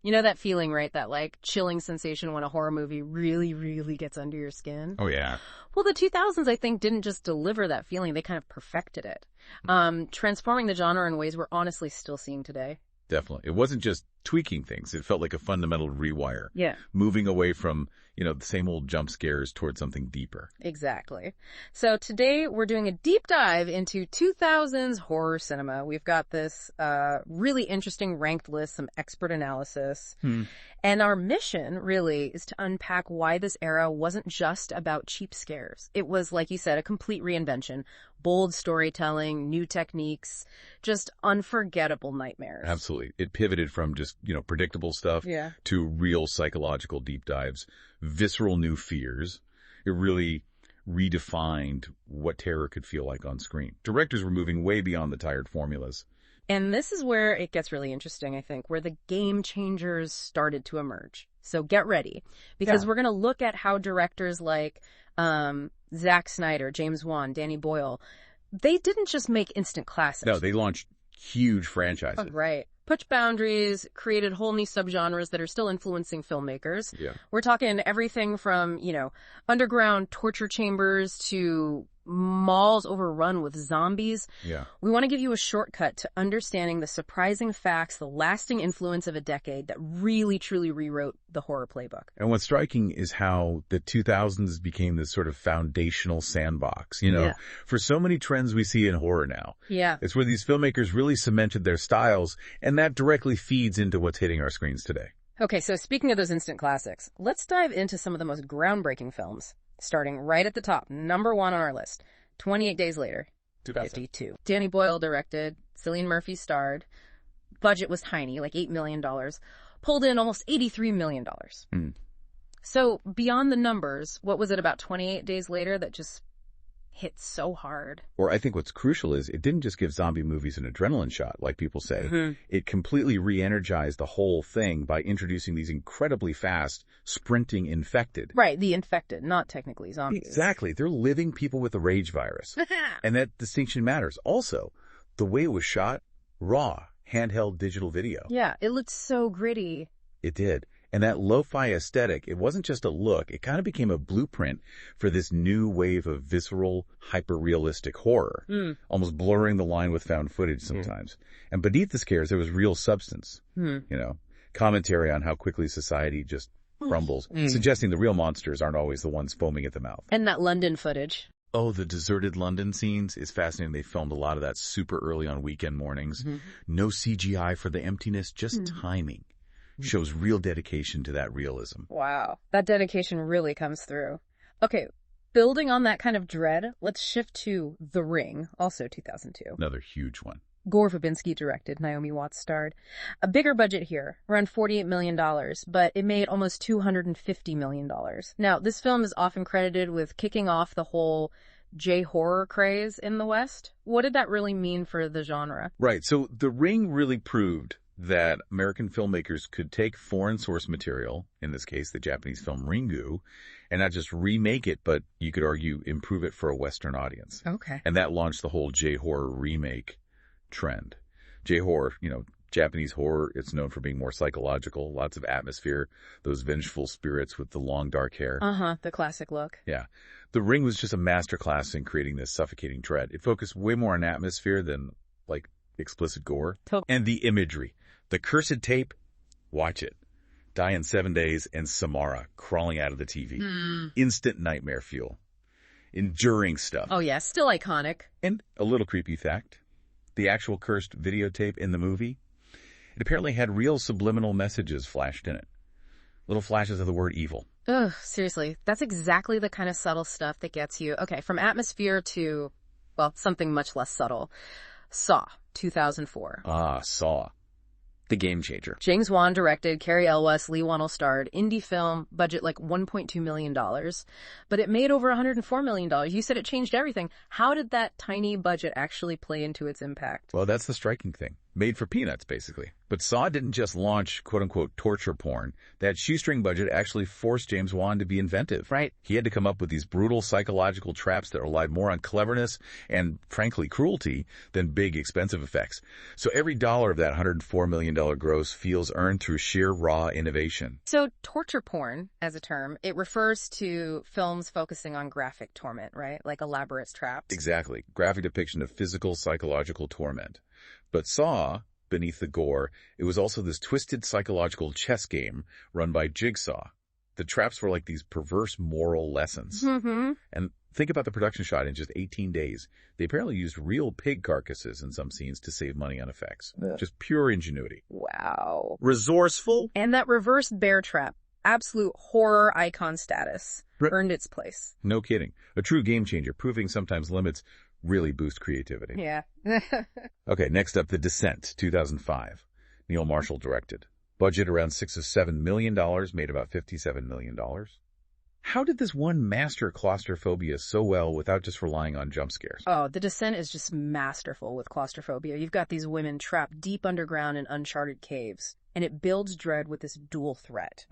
You know that feeling, right? That like chilling sensation when a horror movie really, really gets under your skin? Oh, yeah. Well, the 2000s, I think, didn't just deliver that feeling. They kind of perfected it. Transforming the genre in ways we're honestly still seeing today. Definitely. It wasn't just tweaking things. It felt like a fundamental rewire. Yeah. Moving away from, the same old jump scares towards something deeper. Exactly. So today we're doing a deep dive into 2000s horror cinema. We've got this really interesting ranked list, some expert analysis. And our mission really is to unpack why this era wasn't just about cheap scares. It was, like you said, a complete reinvention. Bold storytelling, new techniques, just unforgettable nightmares. Absolutely. It pivoted from just, predictable stuff to real psychological deep dives, visceral new fears. It really redefined what terror could feel like on screen. Directors were moving way beyond the tired formulas. And this is where it gets really interesting, I think, where the game changers started to emerge. So get ready, because we're going to look at how directors like Zack Snyder, James Wan, Danny Boyle, they didn't just make instant classics. No, they launched huge franchises. Oh, right. Pushed boundaries, created whole new subgenres that are still influencing filmmakers. Yeah. We're talking everything from, underground torture chambers to malls overrun with zombies. Yeah. We want to give you a shortcut to understanding the surprising facts, the lasting influence of a decade that really, truly rewrote the horror playbook. And what's striking is how the 2000s became this sort of foundational sandbox, for so many trends we see in horror now. Yeah. It's where these filmmakers really cemented their styles, and that directly feeds into what's hitting our screens today. Okay, so speaking of those instant classics, let's dive into some of the most groundbreaking films. Starting right at the top, number one on our list, 28 Days Later, 52. Danny Boyle directed, Cillian Murphy starred, budget was tiny, like $8 million, pulled in almost $83 million. So beyond the numbers, what was it about 28 Days Later that just hit so hard? Or I think what's crucial is it didn't just give zombie movies an adrenaline shot, like people say. It completely re-energized the whole thing by introducing these incredibly fast, sprinting infected. Right, the infected, not technically zombies. Exactly. They're living people with the rage virus. And that distinction matters. Also, the way it was shot, raw, handheld digital video. Yeah, it looked so gritty. It did. And that lo-fi aesthetic, it wasn't just a look, it kind of became a blueprint for this new wave of visceral, hyper-realistic horror, almost blurring the line with found footage sometimes. And beneath the scares, there was real substance, commentary on how quickly society just crumbles, suggesting the real monsters aren't always the ones foaming at the mouth. And that London footage. Oh, the deserted London scenes is fascinating. They filmed a lot of that super early on weekend mornings. No CGI for the emptiness, just timing. Shows real dedication to that realism. Wow. That dedication really comes through. Okay, building on that kind of dread, let's shift to The Ring, also 2002. Another huge one. Gore Verbinski directed, Naomi Watts starred. A bigger budget here, around $48 million, but it made almost $250 million. Now, this film is often credited with kicking off the whole J-horror craze in the West. What did that really mean for the genre? Right, so The Ring really proved that American filmmakers could take foreign source material, in this case the Japanese film Ringu, and not just remake it, but you could argue improve it for a Western audience. Okay. And that launched the whole J-horror remake trend. J-horror, Japanese horror, it's known for being more psychological, lots of atmosphere, those vengeful spirits with the long dark hair. The classic look. Yeah. The Ring was just a masterclass in creating this suffocating dread. It focused way more on atmosphere than, explicit gore. And the imagery. The cursed tape, watch it. Die in 7 days and Samara crawling out of the TV. Instant nightmare fuel. Enduring stuff. Oh yeah, still iconic. And a little creepy fact. The actual cursed videotape in the movie, it apparently had real subliminal messages flashed in it. Little flashes of the word evil. Ugh, seriously. That's exactly the kind of subtle stuff that gets you. Okay, from atmosphere to, something much less subtle. Saw, 2004. Ah, Saw. The game changer. James Wan directed, Cary Elwes, Lee Wannell starred, indie film, budget $1.2 million. But it made over $104 million. You said it changed everything. How did that tiny budget actually play into its impact? Well, that's the striking thing. Made for peanuts, basically. But Saw didn't just launch quote-unquote torture porn. That shoestring budget actually forced James Wan to be inventive. Right. He had to come up with these brutal psychological traps that relied more on cleverness and, frankly, cruelty than big, expensive effects. So every dollar of that $104 million gross feels earned through sheer raw innovation. So torture porn, as a term, it refers to films focusing on graphic torment, right? Like elaborate traps. Exactly. Graphic depiction of physical, psychological torment. But Saw, beneath the gore, it was also this twisted psychological chess game run by Jigsaw. The traps were like these perverse moral lessons. Mm-hmm. And think about the production shot in just 18 days. They apparently used real pig carcasses in some scenes to save money on effects. Ugh. Just pure ingenuity. Wow. Resourceful. And that reverse bear trap, absolute horror icon status, earned its place. No kidding. A true game changer, proving sometimes limits really boost creativity. Yeah. Okay, next up, The Descent, 2005. Neil Marshall directed. Budget around $6 or $7 million, made about $57 million. How did this one master claustrophobia so well without just relying on jump scares? Oh, The Descent is just masterful with claustrophobia. You've got these women trapped deep underground in uncharted caves, and it builds dread with this dual threat.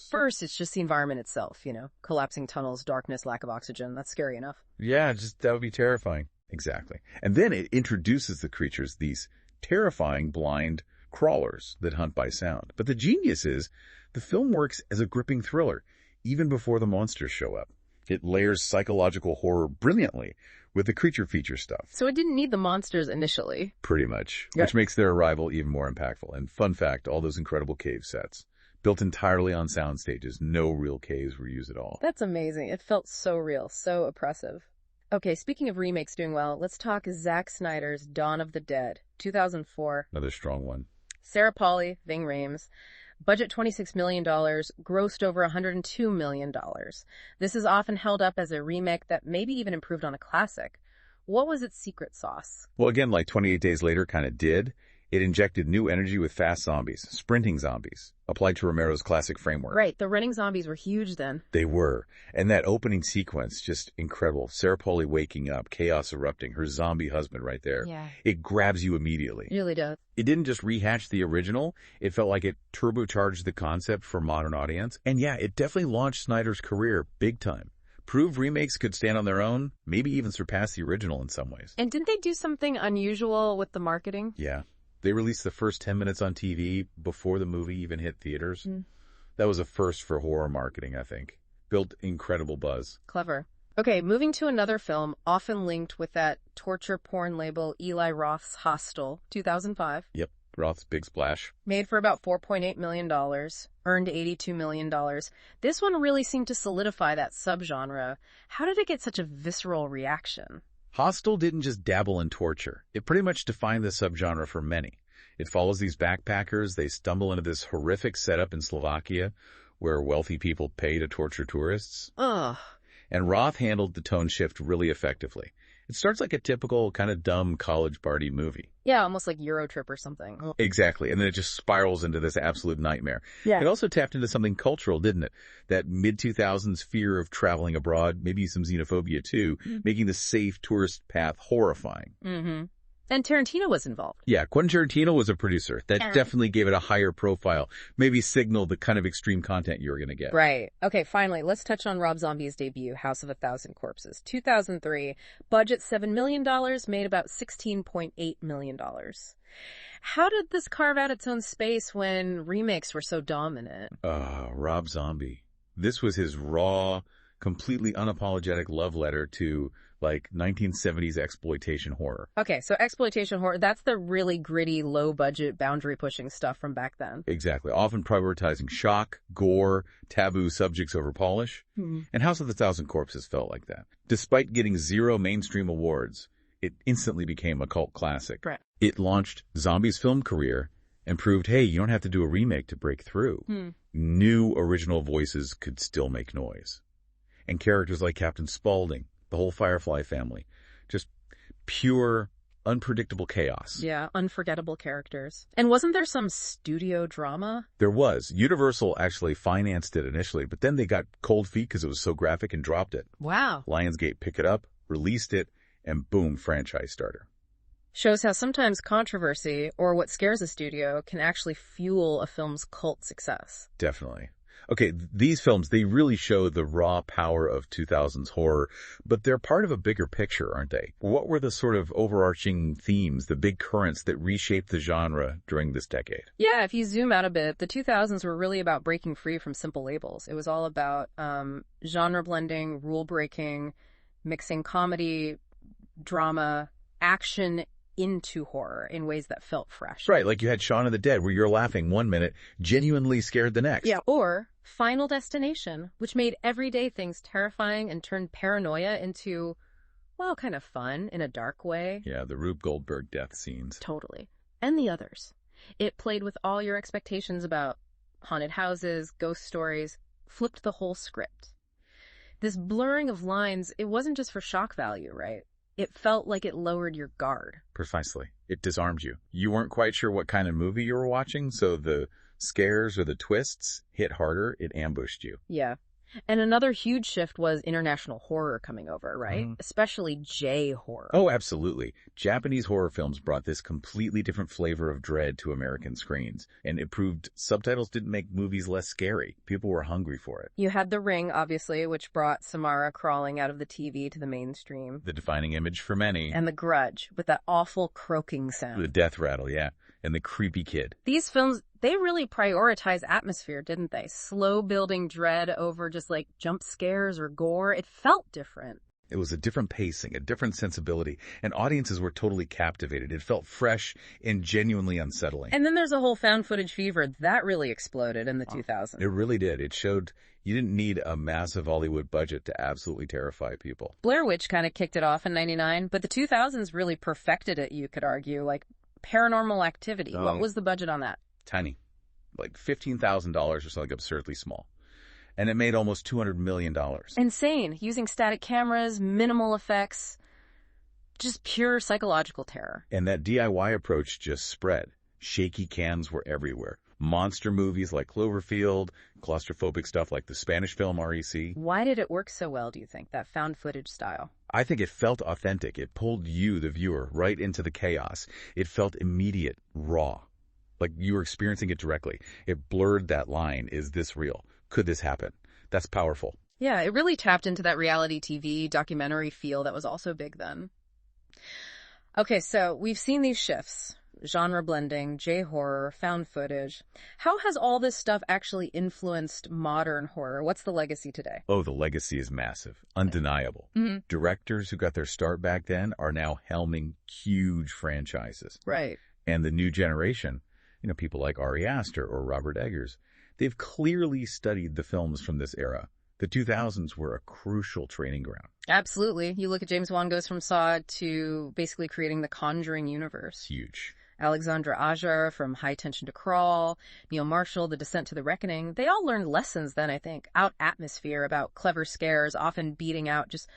First, it's just the environment itself, collapsing tunnels, darkness, lack of oxygen. That's scary enough. Yeah, that would be terrifying. Exactly. And then it introduces the creatures, these terrifying blind crawlers that hunt by sound. But the genius is, the film works as a gripping thriller, even before the monsters show up. It layers psychological horror brilliantly with the creature feature stuff. So it didn't need the monsters initially. Pretty much, Yeah. Which makes their arrival even more impactful. And fun fact, all those incredible cave sets, built entirely on sound stages, no real caves were used at all. That's amazing. It felt so real, so oppressive. Okay, speaking of remakes doing well, let's talk Zack Snyder's Dawn of the Dead, 2004. Another strong one. Sarah Polley, Ving Rhames. Budget $26 million, grossed over $102 million. This is often held up as a remake that maybe even improved on a classic. What was its secret sauce? Well, again, like 28 Days Later kind of did, it injected new energy with fast zombies, sprinting zombies, applied to Romero's classic framework. Right, the running zombies were huge then. They were. And that opening sequence, just incredible. Sarah Polley waking up, chaos erupting, her zombie husband right there. Yeah. It grabs you immediately. It really does. It didn't just rehash the original. It felt like it turbocharged the concept for a modern audience. And yeah, it definitely launched Snyder's career big time. Proved remakes could stand on their own, maybe even surpass the original in some ways. And didn't they do something unusual with the marketing? Yeah. They released the first 10 minutes on TV before the movie even hit theaters. That was a first for horror marketing, I think. Built incredible buzz. Clever. Okay, moving to another film often linked with that torture porn label, Eli Roth's Hostel, 2005. Yep, Roth's Big Splash. Made for about $4.8 million, earned $82 million. This one really seemed to solidify that subgenre. How did it get such a visceral reaction? Hostel didn't just dabble in torture. It pretty much defined the subgenre for many. It follows these backpackers. They stumble into this horrific setup in Slovakia where wealthy people pay to torture tourists. Ugh. And Roth handled the tone shift really effectively. It starts like a typical kind of dumb college party movie. Yeah, almost like Eurotrip or something. Exactly. And then it just spirals into this absolute nightmare. Yeah. It also tapped into something cultural, didn't it? That mid-2000s fear of traveling abroad, maybe some xenophobia too, making the safe tourist path horrifying. Mm-hmm. And Tarantino was involved. Yeah, Quentin Tarantino was a producer. That definitely gave it a higher profile. Maybe signaled the kind of extreme content you were going to get. Right. Okay, finally, let's touch on Rob Zombie's debut, House of a Thousand Corpses. 2003, budget $7 million, made about $16.8 million. How did this carve out its own space when remakes were so dominant? Rob Zombie. This was his raw, completely unapologetic love letter to like 1970s exploitation horror. Okay, so exploitation horror, that's the really gritty, low-budget, boundary-pushing stuff from back then. Exactly. Often prioritizing shock, gore, taboo subjects over polish. And House of the Thousand Corpses felt like that. Despite getting 0 mainstream awards, it instantly became a cult classic. Right. It launched Zombie's film career and proved, hey, you don't have to do a remake to break through. New original voices could still make noise. And characters like Captain Spaulding, the whole Firefly family. Just pure, unpredictable chaos. Yeah, unforgettable characters. And wasn't there some studio drama? There was. Universal actually financed it initially, but then they got cold feet because it was so graphic and dropped it. Wow. Lionsgate picked it up, released it, and boom, franchise starter. Shows how sometimes controversy, or what scares a studio, can actually fuel a film's cult success. Definitely. Okay, these films, they really show the raw power of 2000s horror, but they're part of a bigger picture, aren't they? What were the sort of overarching themes, the big currents that reshaped the genre during this decade? Yeah, if you zoom out a bit, the 2000s were really about breaking free from simple labels. It was all about genre blending, rule breaking, mixing comedy, drama, action into horror in ways that felt fresh. Right, like you had Shaun of the Dead, where you're laughing one minute, genuinely scared the next. Yeah, or Final Destination, which made everyday things terrifying and turned paranoia into, well, kind of fun in a dark way. Yeah, the Rube Goldberg death scenes. Totally. And the others. It played with all your expectations about haunted houses, ghost stories, flipped the whole script. This blurring of lines, it wasn't just for shock value, right? It felt like it lowered your guard. Precisely. It disarmed you. You weren't quite sure what kind of movie you were watching, so the scares or the twists hit harder. It ambushed you. Yeah. And another huge shift was international horror coming over, right? Especially J-horror. Oh, absolutely. Japanese horror films brought this completely different flavor of dread to American screens, and it proved subtitles didn't make movies less scary. People were hungry for it. You had The Ring, obviously, which brought Samara crawling out of the TV to the mainstream. The defining image for many. And The Grudge, with that awful croaking sound. The death rattle, yeah. And the creepy kid. These films, they really prioritize atmosphere, didn't they? Slow building dread over just like jump scares or gore. It felt different. It was a different pacing, a different sensibility, and audiences were totally captivated. It felt fresh and genuinely unsettling. And then there's a whole found footage fever that really exploded in the 2000s. It really did. It showed you didn't need a massive Hollywood budget to absolutely terrify people. Blair Witch kind of kicked it off in 99, but the 2000s really perfected it, you could argue. Like Paranormal Activity. What was the budget on that? Tiny. Like $15,000 or something absurdly small. And it made almost $200 million. Insane. Using static cameras, minimal effects, just pure psychological terror. And that DIY approach just spread. Shaky cams were everywhere. Monster movies like Cloverfield, claustrophobic stuff like the Spanish film REC. Why did it work so well, do you think, that found footage style? I think it felt authentic. It pulled you, the viewer, right into the chaos. It felt immediate, raw. Like you were experiencing it directly. It blurred that line. Is this real? Could this happen? That's powerful. Yeah, it really tapped into that reality TV documentary feel that was also big then. Okay, so we've seen these shifts. Genre blending, J-horror, found footage. How has all this stuff actually influenced modern horror? What's the legacy today? Oh, the legacy is massive. Undeniable. Directors who got their start back then are now helming huge franchises. Right. And the new generation, people like Ari Aster or Robert Eggers, they've clearly studied the films from this era. The 2000s were a crucial training ground. Absolutely. You look at James Wan goes from Saw to basically creating the Conjuring universe. Huge. Alexandra Ajar from High Tension to Crawl, Neil Marshall, The Descent to the Reckoning. They all learned lessons then, I think. Out atmosphere, about clever scares, often beating out just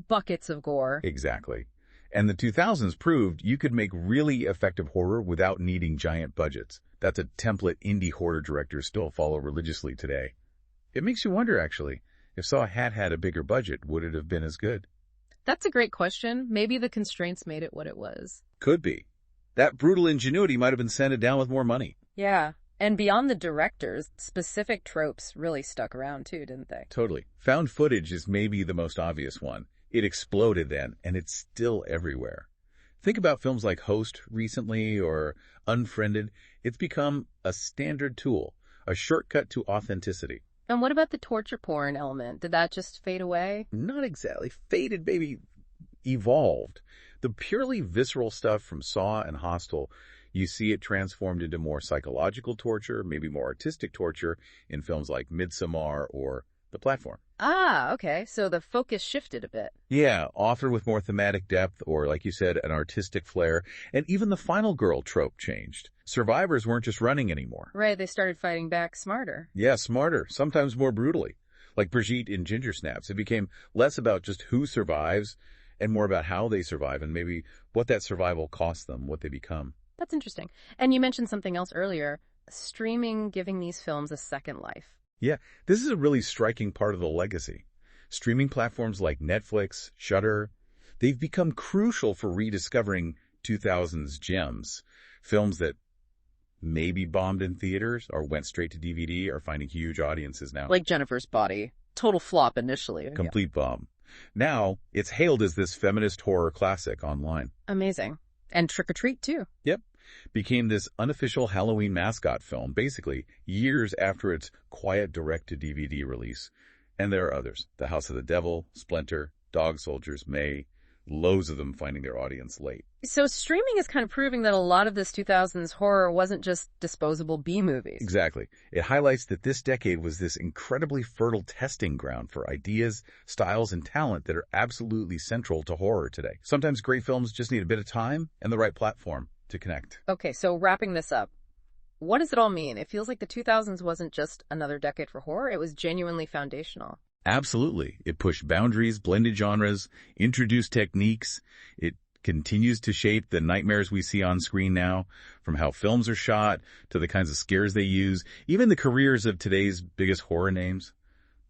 buckets of gore. Exactly. And the 2000s proved you could make really effective horror without needing giant budgets. That's a template indie horror directors still follow religiously today. It makes you wonder, actually, if Saw had a bigger budget, would it have been as good? That's a great question. Maybe the constraints made it what it was. Could be. That brutal ingenuity might have been sanded down with more money. Yeah. And beyond the directors, specific tropes really stuck around too, didn't they? Totally. Found footage is maybe the most obvious one. It exploded then, and it's still everywhere. Think about films like Host recently or Unfriended. It's become a standard tool, a shortcut to authenticity. And what about the torture porn element? Did that just fade away? Not exactly. Faded, maybe evolved. The purely visceral stuff from Saw and Hostel, you see it transformed into more psychological torture, maybe more artistic torture in films like Midsommar or The Platform. Ah, okay. So the focus shifted a bit. Yeah, often with more thematic depth or, like you said, an artistic flair. And even the final girl trope changed. Survivors weren't just running anymore. Right, they started fighting back smarter. Yeah, smarter, sometimes more brutally. Like Brigitte in Ginger Snaps. It became less about just who survives and more about how they survive and maybe what that survival costs them, what they become. That's interesting. And you mentioned something else earlier, streaming giving these films a second life. Yeah, this is a really striking part of the legacy. Streaming platforms like Netflix, Shudder, they've become crucial for rediscovering 2000s gems, films that maybe bombed in theaters or went straight to DVD, are finding huge audiences now. Like Jennifer's Body. Total flop initially. Complete bomb. Now, it's hailed as this feminist horror classic online. Amazing. And Trick or Treat, too. Yep. Became this unofficial Halloween mascot film, basically, years after its quiet direct-to-DVD release. And there are others. The House of the Devil, Splinter, Dog Soldiers, May. Loads of them finding their audience late. So streaming is kind of proving that a lot of this 2000s horror wasn't just disposable B-movies. Exactly. It highlights that this decade was this incredibly fertile testing ground for ideas, styles, and talent that are absolutely central to horror today. Sometimes great films just need a bit of time and the right platform to connect. Okay, so wrapping this up, what does it all mean? It feels like the 2000s wasn't just another decade for horror, it was genuinely foundational. Absolutely. It pushed boundaries, blended genres, introduced techniques. It continues to shape the nightmares we see on screen now, from how films are shot to the kinds of scares they use, even the careers of today's biggest horror names.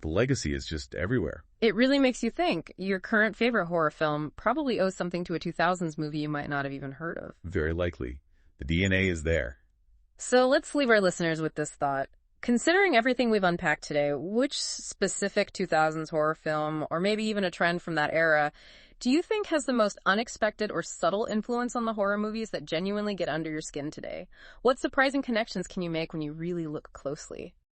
The legacy is just everywhere. It really makes you think. Your current favorite horror film probably owes something to a 2000s movie you might not have even heard of. Very likely. The DNA is there. So let's leave our listeners with this thought. Considering everything we've unpacked today, which specific 2000s horror film, or maybe even a trend from that era, do you think has the most unexpected or subtle influence on the horror movies that genuinely get under your skin today? What surprising connections can you make when you really look closely?